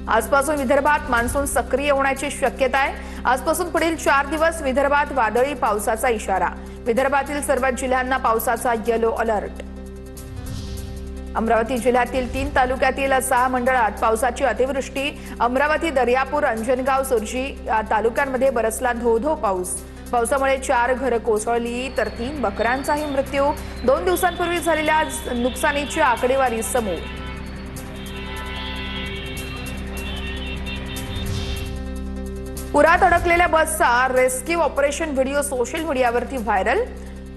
आजपासून विदर्भात मान्सून सक्रिय होण्याची शक्यता आहे। आजपासून पुढील 4 दिवस विदर्भात वादळी पावसाचा इशारा। विदर्भातील सर्व जिल्ह्यांना पावसाचा येलो अलर्ट। अमरावती जिल्ह्यातील 3 तालुक्यातील 6 मंडळात पावसाची अतिवृष्टी। अमरावती, दर्यापूर, अंजनगाव, सुरजी या तालुक्यांमध्ये बरसला धो-धो पाऊस। पावसामुळे 4 घरं कोसळली तर 3 बकरांचाही मृत्यू। 2 दिवसांपूर्वी झालेल्या नुकसानीची आकडेवारी समोर। पुरात अडकलेल्या बसचा रेस्क्यू ऑपरेशन व्हिडिओ सोशल मीडियावरती व्हायरल।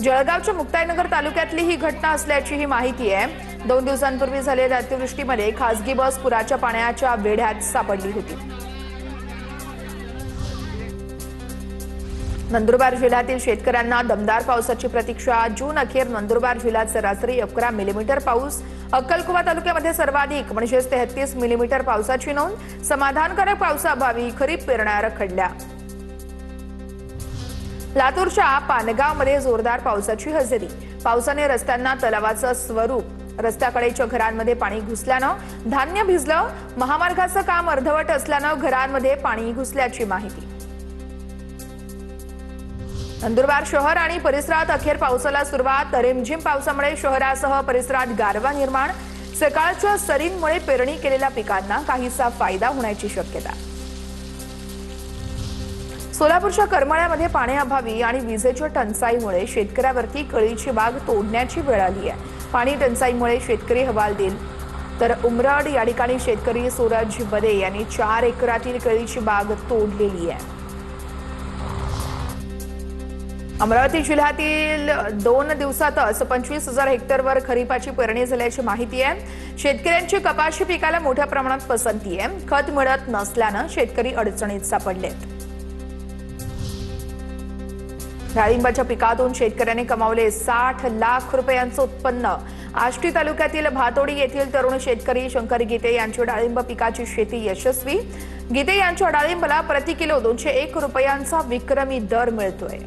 जळगावच्या मुक्ताईनगर तालुक्यातली ही घटना असल्याची ही माहिती आहे। 2 दिवसांपूर्वी झालेल्या अतिवृष्टीमध्ये खासगी बस पुराच्या पाण्याच्या वेढ्यात सापडली होती। नंदुरबार जिल्ह्यातील शेतकऱ्यांना दमदार पावसाची प्रतीक्षा। जून अखेर नंदुरबार जिल्ह्यात सरासरी 11 मिलीमीटर पाऊस। अक्कलकुवा तालुक्यामध्ये सर्वाधिक म्हणजे 33 मिलीमीटर पावसाची नोंद। समाधानकारक पावसाअभावी खरीप पेरण्या रखडल्या। लातूरच्या पानगावमध्ये जोरदार पावसाची हजेरी। पावसाने रस्त्यांना तलावाचं स्वरूप। रस्त्याकडेच्या घरांमध्ये पाणी घुसल्यानं धान्य भिजलं। महामार्गाचं काम अर्धवट असल्यानं घरांमध्ये पाणी घुसल्याची माहिती। नंदुरबार शहर आणि परिसरात अखेर पावसाला सुरुवात। रिमझिम पावसामुळे शहरासह परिसरात गारवा निर्माण। सकाळच्या सरींमुळे पेरणी केलेल्या पिकांना काहीसा फायदा होण्याची शक्यता। सोलापूरच्या करमाळ्यामध्ये पाण्याअभावी आणि विजेच्या टंचाईमुळे शेतकऱ्यावरती कळीची बाग तोडण्याची वेळ आली आहे। पाणी टंचाईमुळे शेतकरी हवालदिल तर उमराड या ठिकाणी शेतकरी सूरज बदे यांनी 4 एकरातील कळीची बाग तोडलेली आहे। अमरावती जिल्ह्यातील 2 दिवसातच 25,000 हेक्टरवर खरीपाची पेरणी झाल्याची माहिती आहे। शेतकऱ्यांची कपाशी पिकाला मोठ्या प्रमाणात पसंती आहे। खत मिळत नसल्यानं शेतकरी अडचणीत सापडलेत। डाळिंबाच्या पिकातून शेतकऱ्यांनी कमावले 60 लाख रुपयांचं उत्पन्न। आष्टी तालुक्यातील भातोडी येथील तरुण शेतकरी शंकर गीते यांची डाळिंब पिकाची शेती यशस्वी। गीते यांच्या डाळिंबाला प्रति किलो 201 रुपयांचा विक्रमी दर मिळतोय।